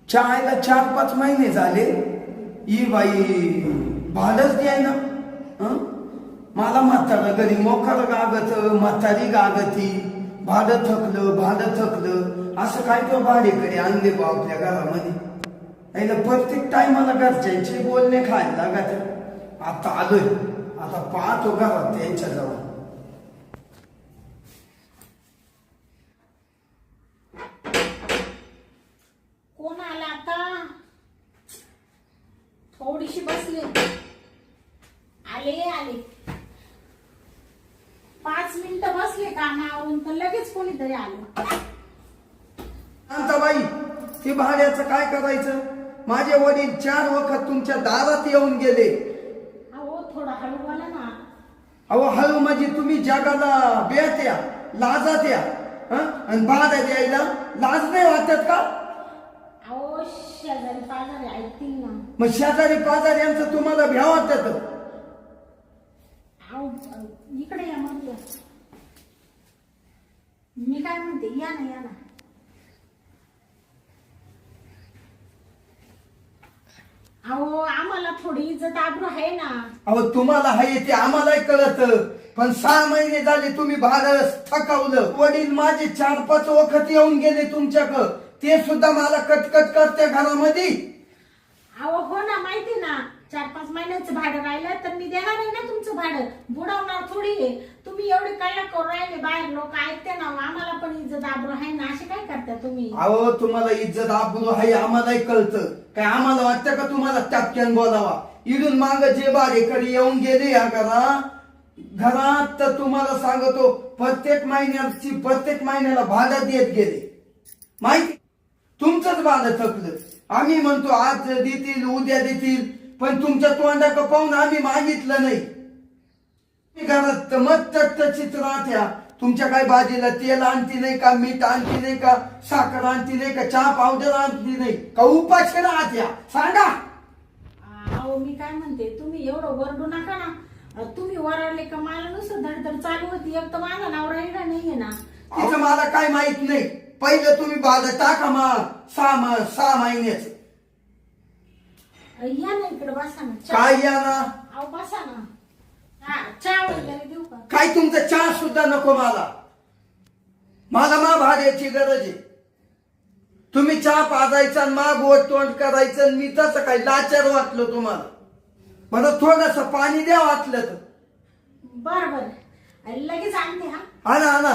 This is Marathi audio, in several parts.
चायला 4-5 महिने झाले ही बाई भाडच द्याय ना. मला म्हातारा घरी मोकार गागत, म्हातारी गागती, भाडं थकलं असं काय तो भाडेकडे आणले बा आपल्या घरामध्ये. यायला प्रत्येक टायमाला घरच्यांचे बोलणे खायला लागत. आता आलोय, आता पाहतो घरात त्यांच्या जवळ. कोण आला आता? थोडीशी बसले, आले 5 मिनिटं बसले कामावरून तर लगेच कोणीतरी आलं. शांताबाई, ते भाड्याचं काय करायचं? माझे वडील 4 वखत तुमच्या दारात येऊन गेले. अहो थोडं हळू बोला ना. अहो हळू म्हणजे तुम्ही जगाला बेत्या लाजात्या आणि भाड्या द्यायला लाज नाही वाटत का? अहो शेजारी पाजारी ऐकतील ना. मग शेजारी पाजाऱ्यांचं तुम्हाला भ्या वाटत? अहो इकडे या मग. मी काय म्हणते, या ना. अहो आम्हाला थोडी इज्जत आबरू आहे ना. अहो तुम्हाला हाय ते आम्हालाही कळत, पण 6 महिने झाले तुम्ही भाडं थकवलं. वडील माझे 4-5 वखत येऊन गेले तुमच्याकडं, ते सुद्धा मला कटकट करते घरामध्ये. अहो हो ना, माहिती ना. 4-5 महिन्याचं भाडं राहिलं तर मी देणार आहे ना तुमचं भाडं. बुडवणार थोडी आहे. तुम्ही एवढे कल्ला करून राहिले, बाहेर लोक ऐकते ना. आम्हाला पण इज्जत आबरू आहे ना. असे काय करता तुम्ही? अहो तुम्हाला इज्जत आबरू आहे आम्हालाही कळतं. काय आम्हाला वाटतं का तुम्हाला टपक्यान बोलावा? इडून माग जे भाडेकरी येऊन गेले या घरात तर तुम्हाला सांगतो प्रत्येक महिन्याला भाडं देत गेले. माहिती तुमचंच भाडं थकलं. आम्ही म्हणतो आज देतील उद्या देतील, पण तुमच्या तोंडाकडे पाहून आम्ही मागितलं नाही. घरात मत चित्र राहत्या. तुमच्या काय भाजीला तेल आणती नाही का, मीठ आणती नाही का, साखर आणती नाही का, चहा पावडर आणती नाही का, उपाशी राहत्या? सांगा. अहो मी काय म्हणते, तुम्ही एवढं वरडू नका ना. तुम्ही वरडले का मला नुसतं धडधड चालू होती. एक तर माझा नवरा इकडे नाहीये ना. तिचं मला काय माहित नाही. पहिलं तुम्ही भाडं टाका मग 6 महिन्याचं. या ना इकडे, बसा ना. काय या ना? अहो बसा ना. हा चहा वगैरे देऊ का? काय तुमचं चहा सुद्धा नको मला. मला भाड्याची गरज आहे. तुम्ही चहा पाजायचा आणि माग गोड तोंड करायचं आणि मी तसं काय लाचार वाटलं तुम्हाला? मला थोडस पाणी द्या वाटलं तर. बर लगेच आणते. हा आणा.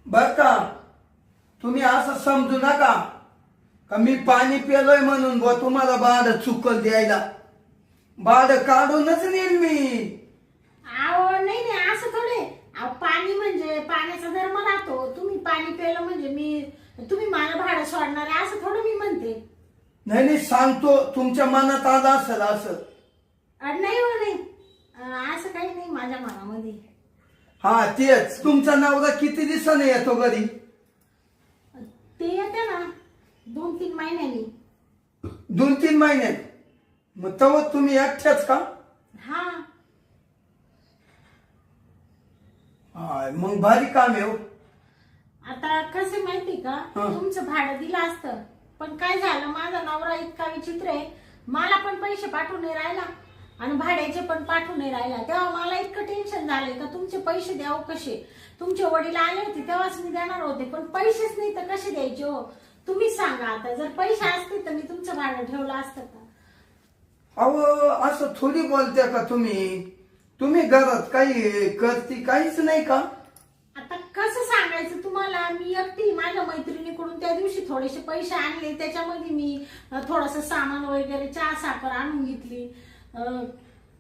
बर का, तुम्ही असं समजू नका का मी पाणी पेलोय म्हणून तुम्हाला भाडं चुकल द्यायला. भाडं काढूनच नेईल मी. अहो नाही असं थोडे. अहो पाणी म्हणजे पाण्याचा धर्म राहतो. तुम्ही पाणी प्यायलं म्हणजे तुम्ही मला भाडं सोडणार आहे असं थोडं मी म्हणते. नाही सांगतो, तुमच्या मनात आलं असेल असं. नाही हो नाही, असं काही नाही माझ्या मनामध्ये. हा तेच. तुमचा नवरा किती दिवसाने येतो घरी? ते येते ना 2-3 महिन्यांनी. 2-3 महिन्यात? मग तेव्हा तुम्ही एकट्याच का? हा मग भारी काम आहे हो. आता कसं माहिती का, तुमचं भाडं दिलं असतं, पण काय झालं, माझा नवरा इतका विचित्र आहे. मला पण पैसे पाठवून नाही राहिला आणि भाड्याचे पण पाठवून नाही राहिला. तेव्हा मला इतकं टेन्शन झालंय का तुमचे पैसे द्याव कसे. तुमचे वडील आले होते तेव्हाच मी देणार होते, पण पैसेच नाही तर कसे द्यायचे हो? तुम्हीच सांगा. आता जर पैसे असते तर मी तुमचं भाडं ठेवलं असतं का? अहो असं थोडी बोलते का तुम्ही? तुम्ही घरात काही करती काहीच नाही का? आता कसं सांगायचं तुम्हाला? मी एकटी माझ्या मैत्रिणीकडून त्या दिवशी थोडेसे पैसे आणले, त्याच्यामध्ये मी थोडस सामान वगैरे चहा साखर आणून घेतली.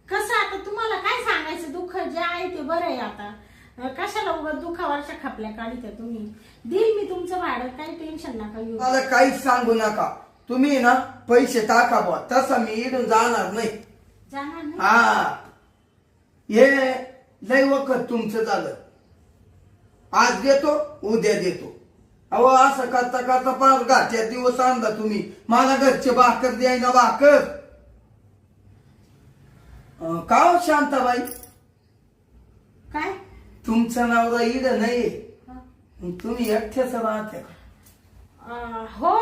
कसं आता तुम्हाला काय सांगायचं? दुःख जे आहे ते बरं आहे. आता कशाला उगाच दुखावरच्या खपल्या काढीत्या तुम्ही. देईल मी तुमचं भाडं, काही टेन्शन नका घेऊ. मला काहीच सांगू नका. तुम्ही ना पैसे टाका बुवा, तसं मी इथून जाणार नाही. जाणार नाही? हा, हे लय वखत तुमचं झालं. आज देतो, उद्या देतो. अहो असं करता करता पार घाट्या दिवस आणला तुम्ही. मला घरचे भाकर द्यायना भाकर. का हो शांताबाई, काय? तुमचं नाव इड नाही, हा. तुम्ही एकट्याच राहते का? हो,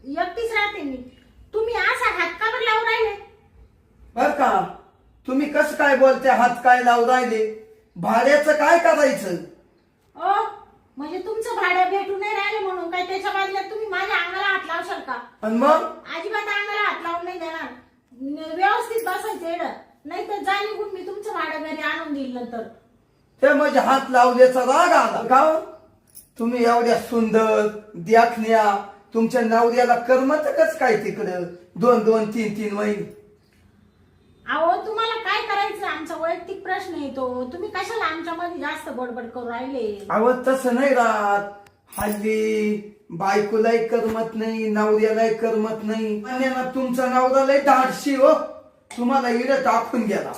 एकटीच राहते मी. तुम्ही असा हात का बरं लावून राहिले? बर का, तुम्ही कसं काय बोलते, हात काय लावून राहिले? भाड्याचं काय करायचं? ओ, म्हणजे तुमचं भाडं भेटू नाही राहिले म्हणून काय त्याच्या बदल्यात तुम्ही माझ्या अंगाला हात लावशाल का? आणि मग अजिबात अंगाला हात लावून नाही देणार. व्यवस्थित बसायचं एवढं, नाही तर जा निघून, मी तुमचं भाडं घरी आणून देईल नंतर. ते म्हणजे हात लावल्याचा राग आला का हो? तुम्ही एवढ्या सुंदर देखण्या, तुमच्या नवऱ्याला करमत कस काय तिकडं 2-2, 3-3 महिने? अहो, तुम्हाला काय करायचं आमचा वैयक्तिक प्रश्न येतो. तुम्ही कशाला आमच्यामध्ये जास्त बडबड करू राहिले? अहो तसं नाही राहत. हल्ली बायकोलाही करमत नाही, नवऱ्यालाही करमत नाही. आणि ना तुमचा नवरा लय धाडशी हो, तुम्हाला इड टाकून गेला.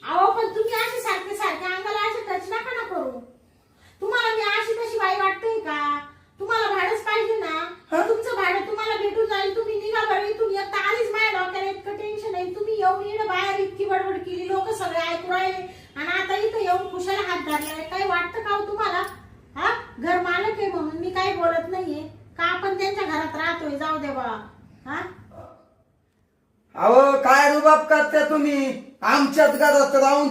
अहो, पण तुम्ही असे सारखे सारखे अंगाला असे टच नका ना करू. तुम्हाला मी अशी तशी बाई वाटते का? तुम्हाला भाडंच पाहिजे ना? तुमचं भाडं तुम्हाला भेटून जाईल. तुम्ही निघा बरं इथून. एक तर आधीच माझ्या डोक्याला इतकं टेन्शन आहे. तुम्ही येऊन इकडे बाहेर इतकी बडबड केली, लोक सगळे ऐकू राहिले, आणि आता इथं येऊन खुशाला हात धरलाय. काही वाटतं का हो तुम्हाला? हा, घर मालक आहे म्हणून मी काही बोलत नाहीये का? आपण त्यांच्या घरात राहतोय, जाऊ दे बा. हा, अहो काय रुबाब करता तुम्ही? आमच्याच घरात राहून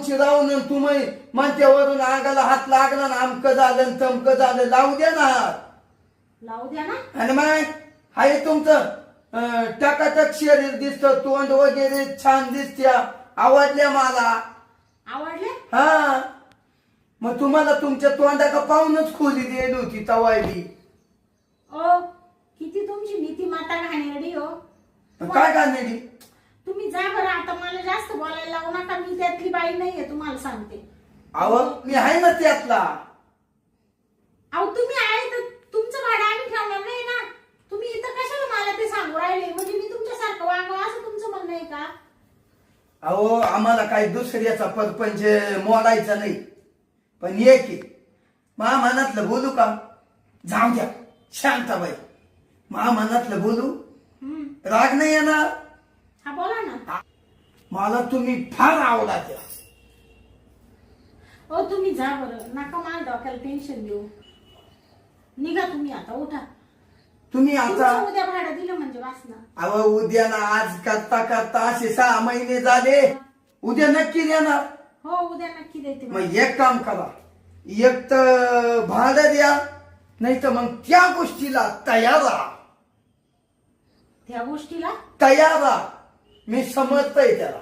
तुम्ही म्हणत्यावरून आगाला हात लागला ना, अमकं झालं तमकं झालं. लावू द्या ना, लावू द्या ना. आणि मग हाय तुमचं टकाटक शरीर दिसतं, तोंड वगैरे छान दिसत्या, आवडल्या मला. आवडले? हा, मग तुम्हाला तुमच्या तोंडाका पाहूनच खोली दिली होती तवायली. ओ, किती तुमची नीतिमाता घाणेरडी हो. काय घालणारी? तुम्ही जा बरं, आता मला जास्त बोलायला लावू नका. मी त्यातली बाई नाहीये, तुम्हाला सांगते. अहो मी आहे ना त्यातला. अहो, तुम्ही आहे तर तुमचं भाडं आम्ही ठेवणार नाही ना. तुम्ही इथं कशाला मला ते सांगू राहिले? म्हणजे मी तुमच्यासारखं वागावं असं तुमचं म्हणणं आहे का? अहो आम्हाला काही दुसऱ्याचा परपंच मोडायचा नाही, पण एक आहे, मा मनातलं बोलू का? जाऊ द्या शांताबाई, मा मनातलं बोलू, राग नाही येणार. हा, बोला ना. मला तुम्ही फार आवडता. ओ, तुम्ही जा बरं, नका मला डोक्याला टेन्शन देऊ. निघा तुम्ही आता, उठा. तुम्ही आता तुमचं उद्या भाडं दिलं म्हणजे वाचणार. अहो उद्या ना, आज करता करता असे 6 महिने झाले. उद्या नक्की देणार. हो, उद्या नक्की देते. मग एक काम करा, एक तर भाडं द्या, नाही तर मग त्या गोष्टीला तयार राहा. त्या गोष्टीला तयार राहा, मी समजतोय त्याला.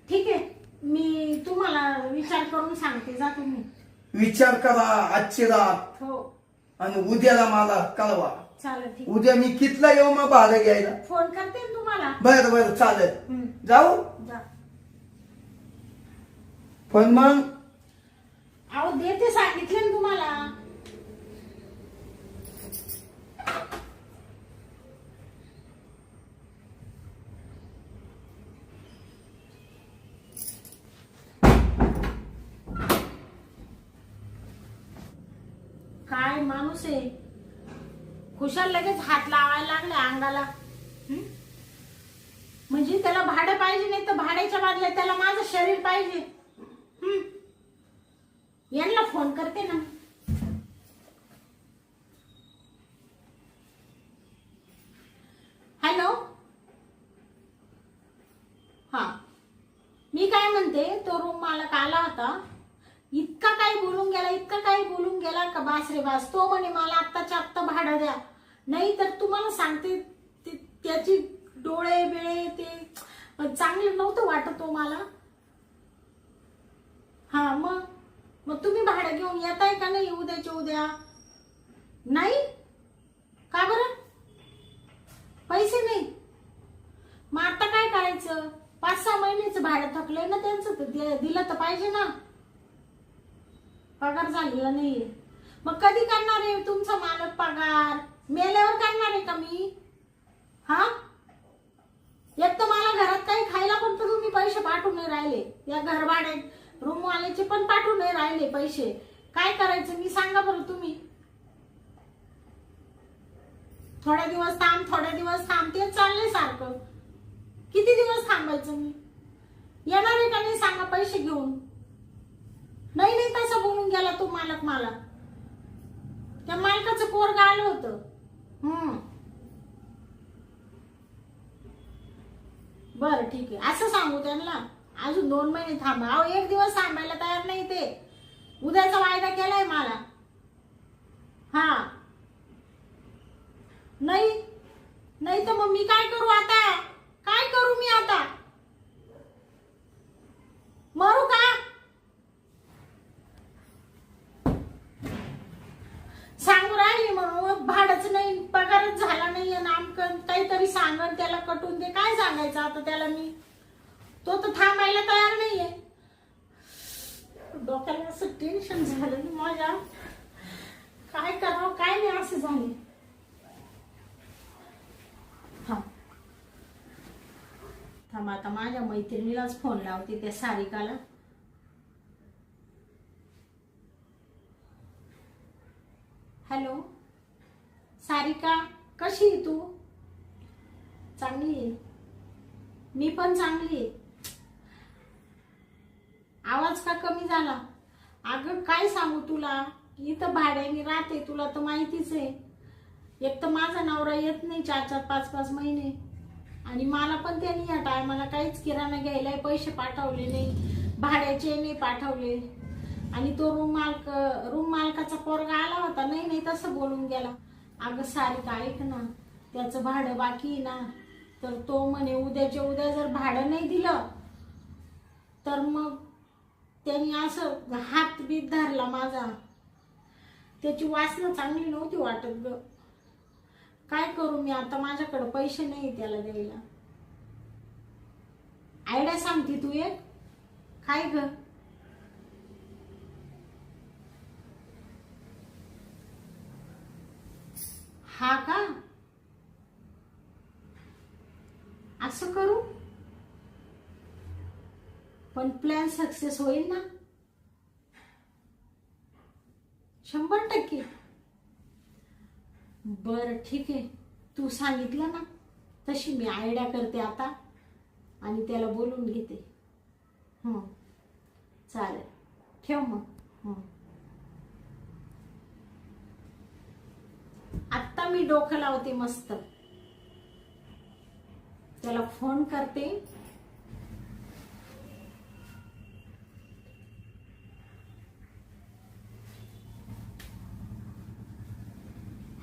ठीक आहे, मी तुम्हाला विचार करून सांगते. जा तुम्ही. विचार करा आजची रात, हो, आणि उद्याला मला कळवा. चालेल. ठीक, उद्या मी कितला येऊ मग भाडं घ्यायला? फोन करते ना तुम्हाला. बरं बरं चालेल. जाऊ जा. पण मग अहो, देते सांगितले ना तुम्हाला. काय माणूस आहे, खुशाल लगेच हात लावायला लागले अंगाला. म्हणजे त्याला भाडं पाहिजे, नाही तर भाड्याच्या बदल्यात त्याला माझं शरीर पाहिजे. यांना फोन करते ना. हॅलो, हा, मी काय म्हणते, तो रूम मालक आला होता, इतका काही बोलून गेला, इतका काही बोलून गेला का बास रे बास. तो म्हणे मला आत्ताच्या आत्ता भाडं द्या, नाही तर तुम्हाला सांगते त्याची डोळे बिळे ते चांगलं नव्हतं वाटत तो मला. हा, मग तुम्ही भाडं घेऊन येताय का नाही उद्याच्या उद्या? नाही का बरं? पैसे नाही? मग आता काय करायचं? 5-6 महिन्याचं भाडं भाडं थकलंय ना त्यांचं, तर दिलं तर पाहिजे ना. पगार झालेला नाहीये. मग कधी करणार आहे तुमचा मालक पगार? मेल्यावर करणार आहे का मी? हा, एक तर मला घरात काही खायला पण तर तुम्ही पैसे पाठवून नाही राहिले. या घर भाडे रूम वाल्याचे पण पाठवून नाही राहिले पैसे. काय करायचं मी सांगा बरं तुम्ही. थोड्या दिवस थांब, थोड्या दिवस थांब, तेच चाललंय सारखं. किती दिवस थांबायचं मी? येणार आहे का नाही सांगा पैसे घेऊन? नाही नाही, तसं बोलून गेला तो मालक मला. त्या मालकाचं पोरगं आलं होतं. बरं ठीक आहे, असं सांगू त्यांना. अजून 2 महिने थांबा. अहो 1 दिवस थांबायला तयार नाही ते. उद्याचा वायदा केलाय मला. हा, नाही नाही तर मग मी काय करू आता? काय करू मी आता? मरू का? सांगू राहिली म्हणून भाडंच नाही, पगारच झाला नाहीये. नामकन काहीतरी सांगन त्याला कटून दे. काय सांगायचं आता त्याला मी? तो तर थांबायला तयार नाहीये. डोक्याला असं टेन्शन झालं माझ्या. काय करावं काय नाही असं झाले. थांब आता माझ्या मैत्रिणीलाच फोन लावते, त्या सारिकाला. हॅलो सारिका, कशी आहे तू? चांगली आहे. मी पण चांगली आहे. आवाज का कमी झाला? अगं काय सांगू तुला, इथं भाड्याने राहते, तुला तर माहितीच आहे. एक तर माझा नवरा येत नाही 4-4, 5-5 महिने. आणि मला पण त्यांनी या टायमाला काहीच किराणा घ्यायला पैसे पाठवले नाही, भाड्याचे नाही पाठवले. आणि तो रूम मालकाचा पोरगा आला होता. नाही नाही तसं बोलून गेला. अगं सारिका ऐक ना, त्याचं भाडं बाकी आहे ना. तर तो म्हणे उद्याच्या उद्या जर भाडं नाही दिलं तर मग त्यांनी असं हात बीत धरला माझा. त्याची वासना चांगली नव्हती वाटत ग. काय करू मी आता? माझ्याकडे पैसे नाही त्याला द्यायला. आयडिया सांगते तू एक. काय ग? हा का? असं करू पण प्लॅन सक्सेस होईल ना? 100%. बरं ठीक आहे, तू सांगितलं ना तशी मी आयडिया करते आता आणि त्याला बोलून घेते. चालेल, ठेव मग. आत्ता मी डोकं लावते मस्त, त्याला फोन करते.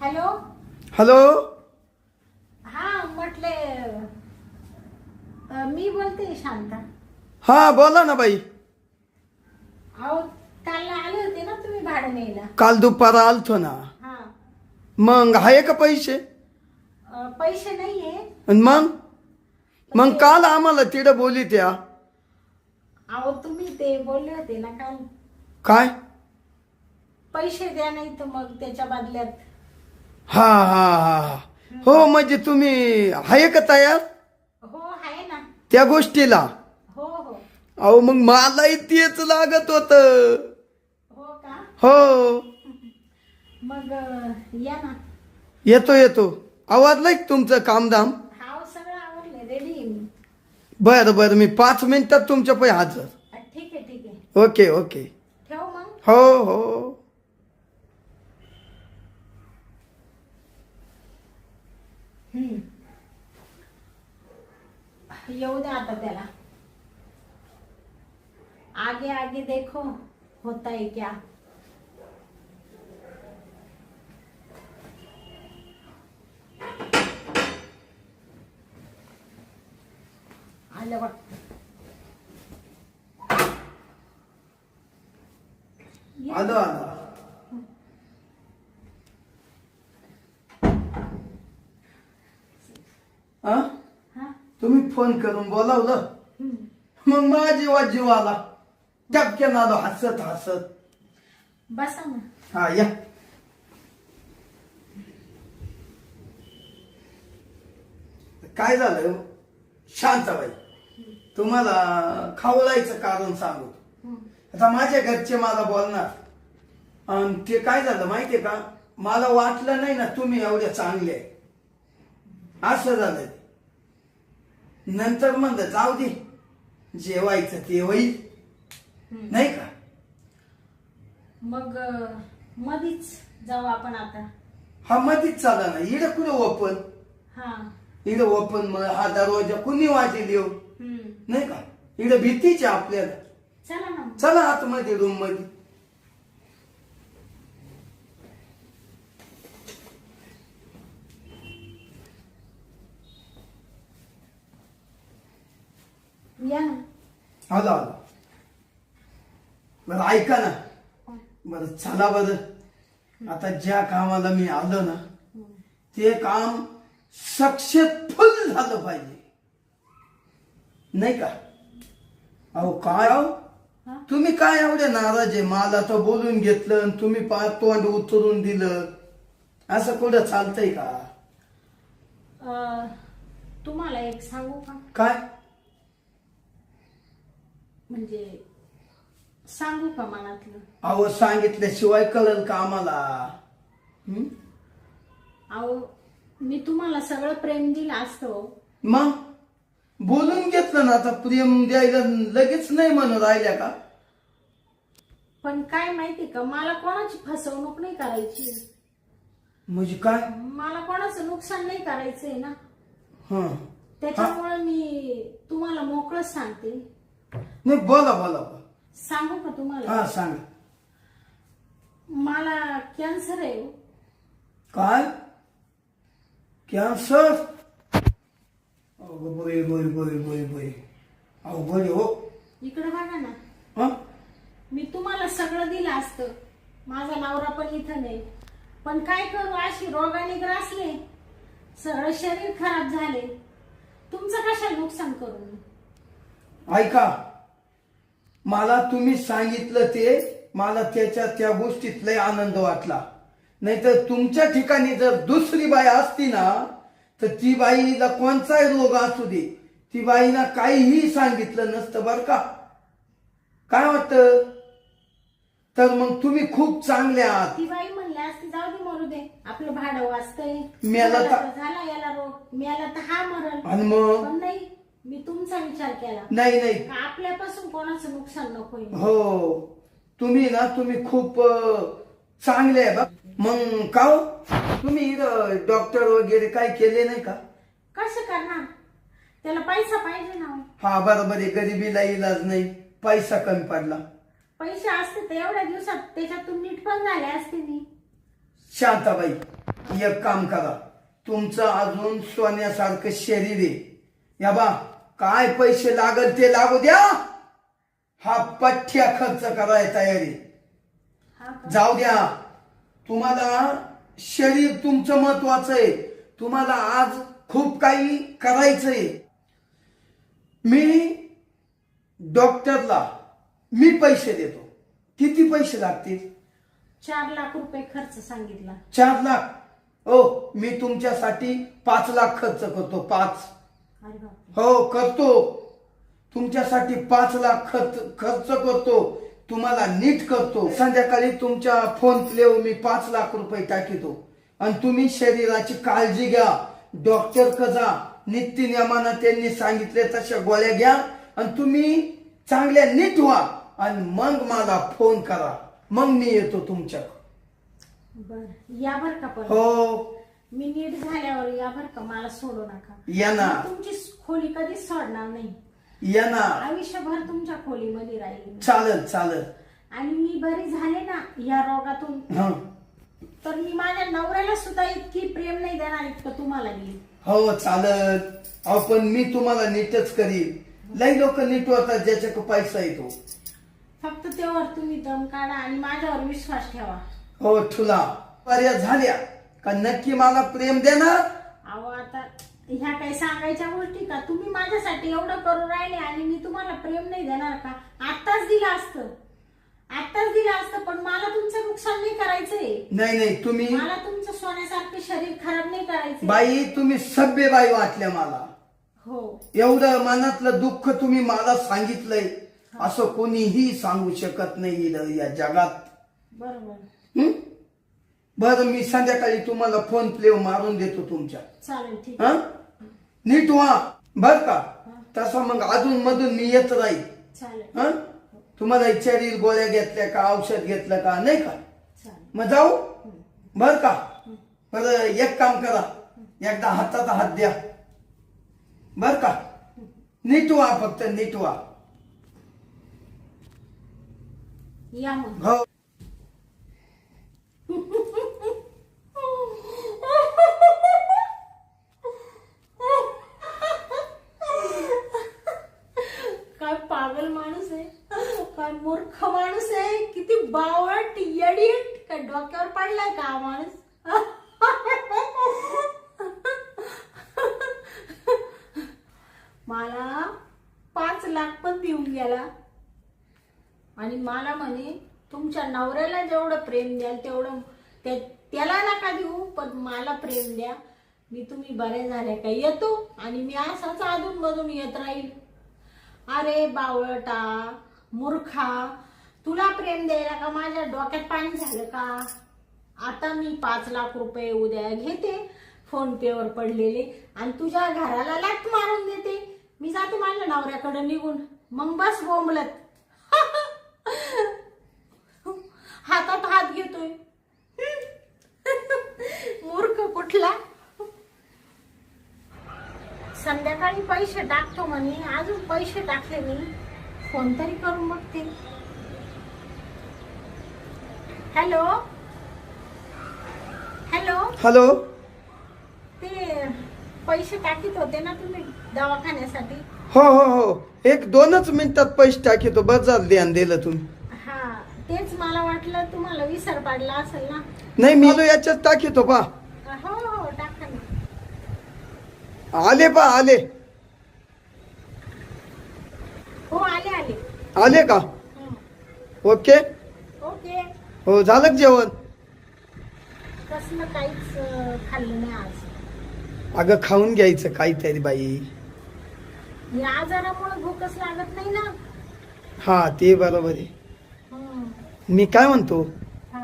Hello hello. हा म्हटले मी बोलते शांता. हा बोला ना बाई. अहो काल आले होते ना तुम्ही भाडं न्यायला? काल दुपार आलतो ना. हा, मग आहे का पैसे? पैसे नाहीये. मग काल आम्हाला तिथं बोली त्या. अहो तुम्ही ते बोलले होते ना काल. काय? पैसे द्या नाही तर मग त्याच्या बदल्यात. हा हा हा. हो म्हणजे तुम्ही आहे का तयार हो आहे ना त्या गोष्टीला? हो हो. अहो मग मलाही तेच लागत होत. हो का? हो. मग या ना. येतो. आवडलंय तुमचं कामधाम? हा सगळं आवडले, रेडी. बरं बरं, मी 5 मिनिटात तुमच्या पायी हजर. ठीक आहे. ओके. ठेव मग. हो. येऊ दे आता त्याला. आगे आगे देखो होता है क्या. आलं बघ. आलो. हा, तुम्ही फोन करून बोलावलं मग माझा जीव आला. टपक्यान आलो हसत हसत. बसा ना. हा या. काय झालं शांताबाई, तुम्हाला खवळायचं कारण सांगू. आता माझ्या घरचे मला बोलणार, आणि ते काय झालं माहितीये का, मला वाटलं नाही ना तुम्ही एवढे चांगले आहे. असं झालं. नंतर म्हणलं जाऊ दे, जेवायचं ते होईल नाही का. मग मधीच जाऊ आपण आता. हा मधीच चाला ना. इकडे कुठे ओपन, हा इकडे ओपन. मग हा दरवाजा कुणी वाजेल येऊ नाही का. इकडे भीतीची आपल्याला. चला ना. चला आतमध्ये रूम मध्ये. या ना. आलो आलो. बरं ऐका ना. बरं चला बरं. आता ज्या कामाला मी आलो ना, ते काम सक्सेसफुल झालं पाहिजे नाही का. अहो काय अहो, हा? तुम्ही काय एवढे नाराज आहे. मला तर बोलून घेतलं आणि तुम्ही पार तोंड उतरून दिलं. असं कुठं चालतंय का. तुम्हाला एक सांगू का, काय म्हणजे सांगू का मनातलं. अहो सांगितल्याशिवाय कळल का आम्हाला. अहो मी तुम्हाला सगळं प्रेम दिलं असतं. मग बोलून घेतलं ना. आता प्रेम द्यायला लगेच नाही म्हणून राहिल्या का. पण काय माहिती का, मला कोणाची फसवणूक नाही करायची. म्हणजे काय. मला कोणाचं नुकसान नाही करायचंय ना. हं. त्याच्यामुळे मी तुम्हाला मोकळच सांगते. नाही बोला बोला बोला. सांगू का तुम्हाला. हा सांगा. मला कॅन्सर आहे. काय कॅन्सर. अगं बरे बरे बरे बरे बरे. अहो बरे हो. इकडे बघा ना. हा मी तुम्हाला सगळं दिलं असतं. माझा नवरा पण इथं नाही. पण काय करू, अशी रोगाने ग्रासले, सगळं शरीर खराब झाले. तुमचं कशाला नुकसान करू मी. ऐका, मला तुम्ही सांगितलं ते मला त्या गोष्टीत लय आनंद वाटला. नाहीतर तुमच्या ठिकाणी जर दुसरी बाई असती ना, तर ती बाईला कोणताही रोग असू दे, ती बाईला काहीही सांगितलं नसतं बरं का. काय वाटतं. तर मग तुम्ही खूप चांगले आहात. ती बाई म्हणली असती जाऊ दे मरू दे, आपलं भाडं वाचतंय, मेला झाला याला रोग, मेला तर हा मरल. आणि मग पण नाही, मी तुमचा विचार केला. नाही नाही का आपल्यापासून कोणाचं नुकसान नको. हो तुम्ही ना, तुम्ही खूप चांगले आहे बा. मग का हो, तुम्ही डॉक्टर वगैरे काय केले नाही का. कसं करणार, त्याला पैसा पाहिजे ना. हा बरोबर आहे. गरिबीला इलाज नाही, पैसा कमी पडला. पैसे असते तर एवढ्या दिवसात त्याच्यातून नीट पण झाले असते मी. शांताबाई एक काम करा, तुमचं अजून सोन्यासारखं शरीर आहे. या बा काय पैसे लागल ते लागू द्या. हा पठ्ठ्या खर्च करायला तयारी. हा का? जाऊ द्या. तुम्हाला शरीर तुमचं महत्वाचं आहे. तुम्हाला आज खूप काही करायचंय. मी डॉक्टरला मी पैसे देतो. किती पैसे लागतील. 4 लाख रुपये खर्च सांगितला. 4 लाख. हो मी तुमच्यासाठी 5 लाख खर्च करतो. 5. अरे बापरे. हो करतो. तुमच्यासाठी 5 लाख खर्च करतो. तुम्हाला नीट करतो. संध्याकाळी तुमच्या फोन प्लेवर मी 5 लाख रुपये टाकीतो. आणि तुम्ही शरीराची काळजी घ्या. डॉक्टर कजा नित्य नियमानं त्यांनी सांगितले तशा गोळ्या घ्या. आणि तुम्ही चांगल्या नीट व्हा. आणि मग मला फोन करा. मग मी येतो तुमच्याकडे. बर या बर का. पण हो मी नीट झाल्यावर या बर का. मला सोडू नका. या ना. मी तुमची खोली कधीच सोडणार नाही. या ना. आयुष्यभर तुमच्या खोलीमध्ये राहील. चालेल चालेल. आणि मी बरी झाले ना या रोगातून, हं. तर मी माझ्या नवऱ्याला सुद्धा इतकी प्रेम नाही देणार इतकं तुम्हाला देईल. हो चालेल. अहो पण मी तुम्हाला नीटच करीन. लई लोक नीट होतात ज्याच्याकडे पैसा येतो. फक्त तेव्हा तुम्ही दम काढा आणि माझ्यावर विश्वास ठेवा. हो ठुला. पर्याय झाल्या का नक्की मला प्रेम देणार. अहो आता ह्या काही सांगायच्या गोष्टी का? तुम्ही माझ्यासाठी एवढं करू राहिले आणि मी तुम्हाला प्रेम नाही देणार का? आत्ताच दिलं असतं पण मला तुमचं नुकसान नाही करायचंय. नाही तुम्ही, मला तुमचं सोन्यासारखं शरीर खराब नाही करायचं. बाई तुम्ही सभ्य बाई वाटल्या मला. हो, एवढं मनातलं दुःख तुम्ही मला सांगितलंय असं कोणीही सांगू शकत नाही या जगात. बरोबर. बरं मी संध्याकाळी तुम्हाला फोन प्ले मारून देतो तुमच्या. चालेल, ठीक. हा, नीट व्हा बर का. तसं मग अजून मधून मी येत राहील. चालेल. हा, तुम्हाला विचारील गोळ्या घेतल्या का, औषध घेतलं का, नाही का? चालेल. मग जाऊ बर का. बरं एक काम करा, एकदा हातात हात द्या बर का. नीट व्हा, फक्त नीट व्हा. या मग. हो. काय पागल माणूस आहे, काय मूर्ख माणूस आहे, किती बावळट येडीट. काय डोक्यावर पडलाय का हा माणूस? मला 5 लाख पण देऊन गेला आणि मला म्हणे तुमच्या नवऱ्याला जेवढं प्रेम द्याल तेवढं त्याला नका देऊ, पण मला प्रेम द्या. मी तुम्ही बरे झाले का येतो आणि मी असाच अधून मधून येत राहील. अरे बावळटा मूर्खा, तुला प्रेम द्यायला का माझ्या डोक्यात पाणी झालं का? आता मी 5 लाख रुपये उद्या घेते फोन पे वर पडलेले आणि तुझ्या घराला लाट मारून देते. मी जाते माझ्या नवऱ्याकडे निघून, मग बस बोंबलत. हातात हात घेतोय. मूर्ख कुठला. संध्याकाळी पैसे टाकतो म्हणे, अजून पैसे टाकले मी. फोन तरी करून बघते. Hello hello hello. ते पैसे टाकीत होते ना तुम्ही दवाखान्यासाठी? हो हो हो, 1-2च मिनिटात पैसे टाकीतो. बस झालं ध्यान दिलं तुम्ही. हा, तेच मला वाटलं तुम्हाला विसर पडला असेल ना. नाही मी याच्यात टाकीतो पा. हो हो, टाका ना. आले पा, आले. हो, आले आले. आले का? ओके. ओके. हो, झालं का जेवण? कसलं काहीच खाल्लं नाही आज. अगं खाऊन घ्यायचं काहीतरी बाई. या आजारामुळे भूकच लागत नाही ना. हा ते बरोबर आहे. मी काय म्हणतो, हा.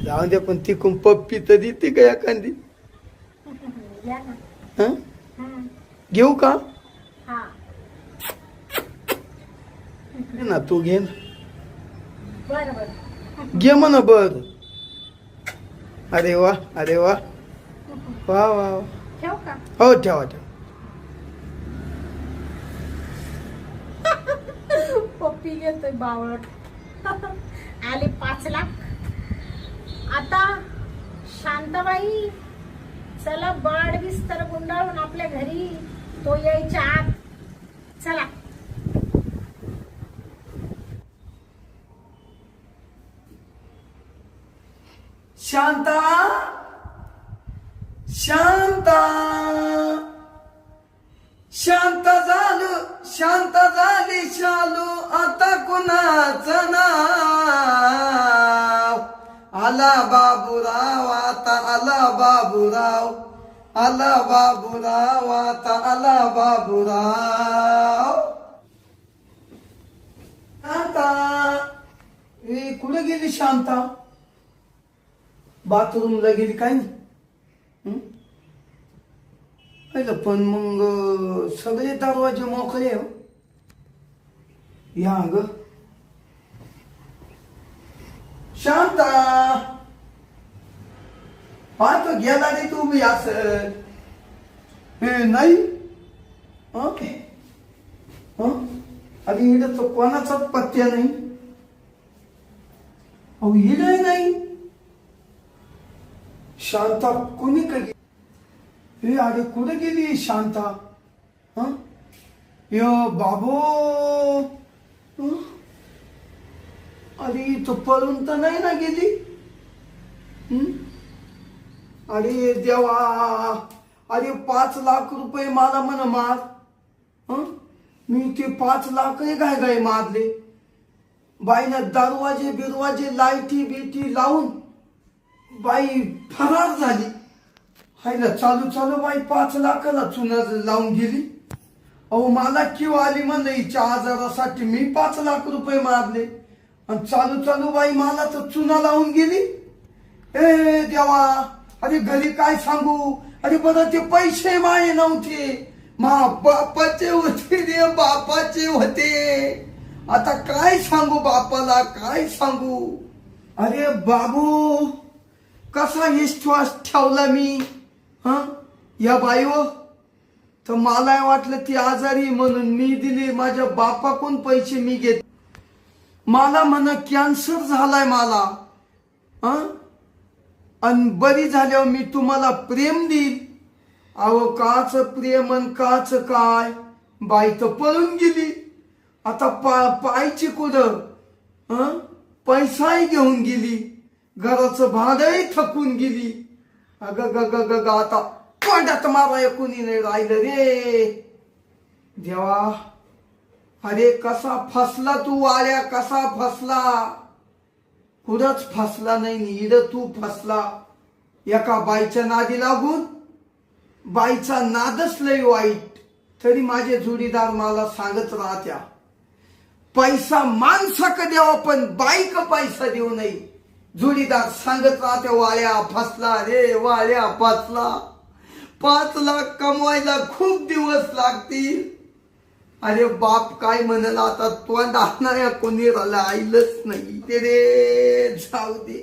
जाऊ दे पण ती पप्पी तर देते का एखादी? घ्या ना. हं? घेऊ का? हा. घे ना, तू घे ना. बरं बरं. घे म्हणा. बर. अरे वा, अरे वा, वा वा वा. ठेव का? हो ठेवा ठेवा. पप्पी घेतोय बावळट. आले 5 लाख. आता शांताबाई चला बाड बिस्तर गुंडाळून आपल्या घरी, तो यायच्या आत. चला. शांता, शांता, शांत झालं, शांत झाली शालू, आता कुणाचं नाव? आला बाबूराव, आता आला बाबूराव, आला बाबूराव, आता आला बाबूराव. शांता, कुठे गेली शांता? बाथरूमला गेली काय नाही? पण मग सगळे दरवाजे मोकळे हो. या ग शांता, पाहतो गेला रे तुम्ही असं. नाही ओके. अरे इकडे तो कोणाचाच पत्त्या नाही. अहो इकडे नाही. शांता कोणी गेली? अरे कुठे गेली शांता? यो बाबू, अरे तो पळून तर नाही ना गेली? अरे देवा, अरे 5 लाख रुपये मला म्हण मार. हं? मी ते 5 लाख काय मारले. बाईनं दरवाजे बिरवाजे लाईटी बिटी लावून बाई फरार झाली. हायला चालू बाई 5 लाखाला चुना लावून गेली. अहो मला किंव आली म्हणलं हिच्या आजारासाठी मी 5 लाख रुपये मारले आणि चालू बाई मला तर चुना लावून गेली. ए देवा, अरे घरी काय सांगू. अरे बरं ते पैसे माये नव्हते, बापाचे होते रे, बापाचे होते. आता काय सांगू बापाला, काय सांगू. अरे बाबू, कसा विश्वास ठेवला मी या बाईवर. तर मला वाटलं ती आजारी म्हणून मी दिले. माझ्या बापाकडून पैसे मी घेत. मला म्हणा कॅन्सर झालाय मला, आणि बरी झाल्यावर मी तुम्हाला प्रेम देईल. अहो काच प्रेम आणि काच काय. बाई तर पळून गेली. आता पायची कुठं, पैसाही घेऊन गेली, घराचं भाडंही थकून गेली. अग आता तोंडात मारा कोणी नाही राहिलं रे देवा. अरे कसा फसला तू आल्या, कसा फसला. कुठंच फसला नाही, इड तू फसला. एका बाईच्या नादी लागून. बाईचा नादच लय वाईट. तरी माझे जोडीदार मला सांगत राहत्या, पैसा माणसाक द्यावा पण बाईक पैसा देऊ नये. जोडीदार सांगत राहत्या, वाळ्या फसला रे, वाळ्या फसला. 5 लाख कमवायला खूप दिवस लागतील. अरे बाप काय म्हणाल आता, तोंड आणणाऱ्या कोणी राहिलंच नाही ते रे. जाऊ दे.